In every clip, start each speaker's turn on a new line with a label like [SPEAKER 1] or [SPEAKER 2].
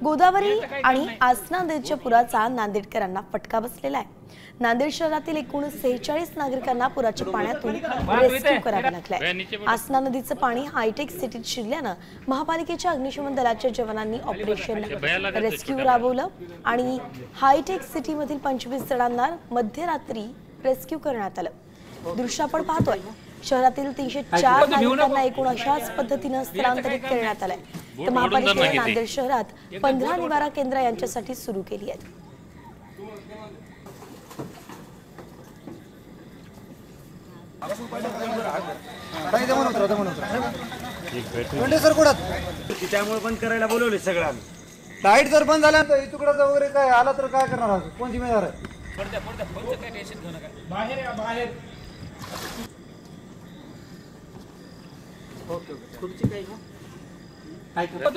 [SPEAKER 1] गोदावरी आणि आसना नदीच्या पुराचा नांदेडकरांना फटका बसलेला आहे। नांदेड शहरातील एकूण 46 नागरिकांना पुराच्या पाण्यातून रेस्क्यू करावे लागले। आसना नदीचं पाणी हायटेक सिटीत शिरल्यानं महापालिकेच्या अग्निशमन दलाच्या जवानांनी ऑपरेशन रेस्क्यू राबवलं आणि हायटेक सिटीमधील 25 जणांना मध्यरात्री रेस्क्यू करण्यात आलं। दृश्य आपण पाहतोय, शहरातील 304 नागरिकांना एकूण अशाच पद्धतीने स्थलांतरित करण्यात आलंय। तर महापालिकेने नांदेड शहरात 15 निवारा केंद्र यांच्यासाठी सुरू केली आहेत।
[SPEAKER 2] त्यामुळे बंद करायला बोलवले सगळं।
[SPEAKER 3] लाईट जर बंद झाल्या तर तुकडा वगैरे काय आला तर काय करणार आहोत? कोण जिम्मेदार आहे? बाहेर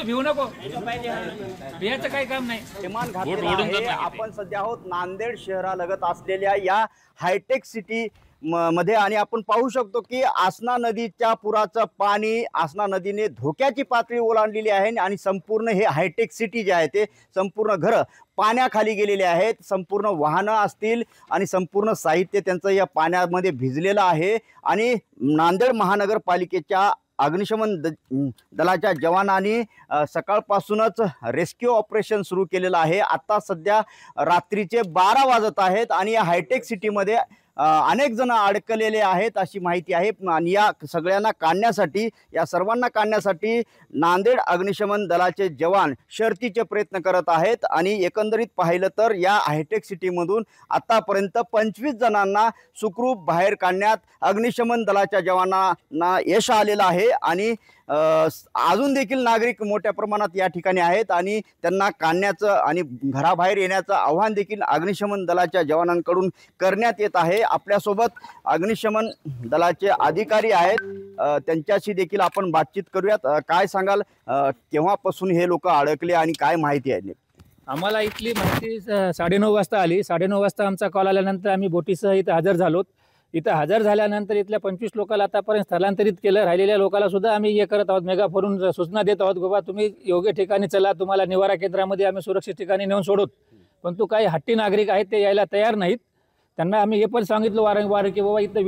[SPEAKER 2] भिवू नको, बियाचं काही काम नाही।
[SPEAKER 4] आपण सध्या आहोत नांदेड शहरालगत असलेल्या या हायटेक सिटी मध्ये आणि आपण पाहू शकतो की आसना नदीच्या पुराचं पाणी, आसना नदीने धोक्याची पातळी ओलांडलेली आहे आणि संपूर्ण हे हायटेक सिटी जे आहे ते संपूर्ण घरं पाण्याखाली गेलेले आहेत। संपूर्ण वाहनं असतील आणि संपूर्ण साहित्य त्यांचं या पाण्यामध्ये भिजलेलं आहे आणि नांदेड महानगरपालिकेच्या अग्निशमन दलाच्या जवानांनी सकाळपासूनच रेस्क्यू ऑपरेशन सुरू केलेलं आहे। आता सध्या रात्रीचे 12 वाजत आहेत आणि या हायटेक सिटीमध्ये अनेक जण अडकलेले आहेत अशी माहिती आहे आणि या सगळ्यांना काढण्यासाठी, या सर्वांना काढण्यासाठी नांदेड अग्निशमन दलाचे जवान शर्थीचे प्रयत्न करत आहेत आणि एकंदरीत पाहिलं तर या हायटेक सिटीमधून आतापर्यंत 25 जणांना सुखरूप बाहेर काढण्यात अग्निशमन दलाच्या जवानांना यश आलेलं आहे आणि अजून देखील नागरिक मोठ्या प्रमाणात या ठिकाणी आहेत आणि त्यांना काढण्याचं आणि घराबाहेर येण्याचं आव्हान देखील अग्निशमन दलाच्या जवानांकडून करण्यात येत आहे। आपल्यासोबत अग्निशमन दलाचे अधिकारी आहेत, त्यांच्याशी देखील आपण बातचीत करूयात। काय सांगाल, केव्हापासून हे लोक अडकले आणि काय माहिती आहे?
[SPEAKER 5] आम्हाला इथली माहिती 9:30 वाजता आली। 9:30 वाजता आमचा कॉल आल्यानंतर आम्ही बोटीसह इथं हजर झालो। इथं हजर झाल्यानंतर इथल्या 25 लोकांना आतापर्यंत स्थलांतरित केलं। राहिलेल्या लोकांना सुद्धा आम्ही हे करत आहोत, मेगाफोनवरून सूचना देत आहोत, बाबा तुम्ही योग्य ठिकाणी चला, तुम्हाला निवारा केंद्रामध्ये आम्ही सुरक्षित ठिकाणी नेऊन सोडू। पण तो काही हट्टी नागरिक आहेत ते यायला तयार नाहीत। त्यांना आम्ही हे पण सांगितलं वारंवार की बाबा इथं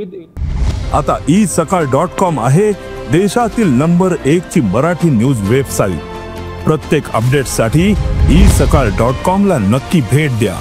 [SPEAKER 6] आता isakal.com आहे देशातील नंबर 1 ची मराठी न्यूज वेबसाईट। प्रत्येक अपडेटसाठी isakal.com ला नक्की भेट द्या।